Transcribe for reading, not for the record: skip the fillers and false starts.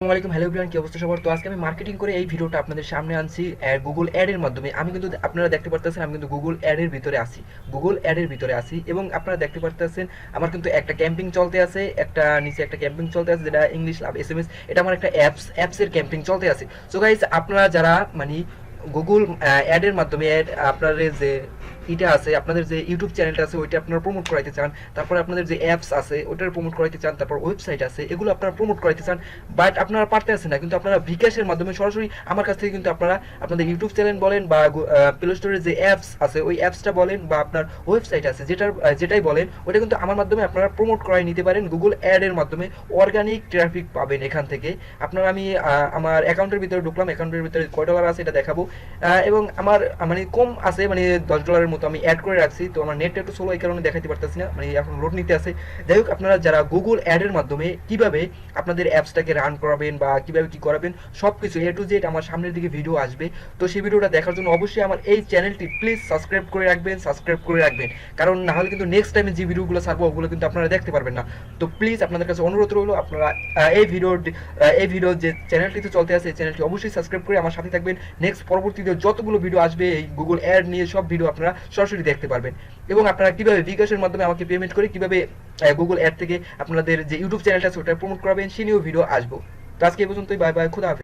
আসসালামু আলাইকুম, hello everyone, কি অবস্থা সবার? তো আজকে আমি মার্কেটিং করে এই ভিডিওটা আপনাদের সামনে আনছি গুগল অ্যাড এর মাধ্যমে। আমি কিন্তু আপনারা দেখতে পারতেছেন আমি কিন্তু গুগল অ্যাড এর ভিতরে আছি, এবং আপনারা দেখতে পারতেছেন আমার কিন্তু একটা ক্যাম্পিং চলতে আছে, একটা নিচে একটা ক্যাম্পিং চলতে আছে যেটা ইংলিশ লাভ এসএমএস। এটা আমার একটা অ্যাপসের ক্যাম্পিং চলতে আছে। সো গাইস, আপনারা যারা মানে গুগল অ্যাডের মাধ্যমে আপনাদের যে এটা আছে, আপনাদের যে ইউটিউব চ্যানেলটা আছে ওইটা আপনারা প্রমোট করাইতে চান, তারপর আপনাদের যে অ্যাপস আছে ওইটার প্রমোট করাইতে চান, তারপর ওয়েবসাইট আছে এগুলো আপনারা প্রমোট করাইতে চান, বাট আপনারা পারতেছেন না, কিন্তু আপনারা বিকাশের মাধ্যমে সরাসরি আমার কাছ থেকে কিন্তু আপনারা আপনাদের ইউটিউব চ্যানেল বলেন বা প্লে স্টোরের যে অ্যাপস আছে ওই অ্যাপসটা বলেন বা আপনার ওয়েবসাইট আছে যেটাই বলেন ওটা কিন্তু আমার মাধ্যমে আপনারা প্রমোট করাই নিতে পারেন। গুগল অ্যাডের মাধ্যমে অর্গানিক ট্রাফিক পাবেন এখান থেকে। আপনারা আমি আমার অ্যাকাউন্টের ভিতরে ঢুকলাম, অ্যাকাউন্টের ভিতরে কয় ডলার আছে এটা দেখাবো, এবং আমার মানে কম আছে, মানে $10 মতো আমি অ্যাড করে রাখছি। তো আমার নেটটা একটু স্লো, এই কারণে দেখাতে পারতেছি না, মানে এখন লোড নিতে আছে। যাই হোক, আপনারা যারা গুগল অ্যাডের মাধ্যমে কিভাবে আপনাদের অ্যাপসটাকে রান করাবেন বা কিভাবে কি করাবেন সবকিছু এ টু জেড আমার সামনের দিকে ভিডিও আসবে। তো সেই ভিডিওটা দেখার জন্য অবশ্যই আমার এই চ্যানেলটি প্লিজ সাবস্ক্রাইব করে রাখবেন, কারণ না হলে কিন্তু নেক্সট টাইমে যে ভিডিওগুলো ছাড়বো ওগুলো কিন্তু আপনারা দেখতে পারবেন না। তো প্লিজ আপনাদের কাছে অনুরোধ রইল, আপনারা এই ভিডিও যে চ্যানেলটিতে চলতে আছে এই চ্যানেলটি অবশ্যই সাবস্ক্রাইব করে আমার সাথে থাকবেন। নেক্সট পরবর্তীতে যতগুলো ভিডিও আসবে এই গুগল অ্যাড নিয়ে সব ভিডিও আপনারা সরাসরি দেখতে পারবেন, এবং আপনারা কিভাবে বিকাশের মাধ্যমে আমাকে পেমেন্ট করে কিভাবে গুগল অ্যাড থেকে আপনাদের যে ইউটিউব চ্যানেলটা আছে ওটা প্রমোট করাবেন সে নিয়েও ভিডিও আসবো। তো আজকে এই পর্যন্তই, বাই বাই, খুদা হাফেজ।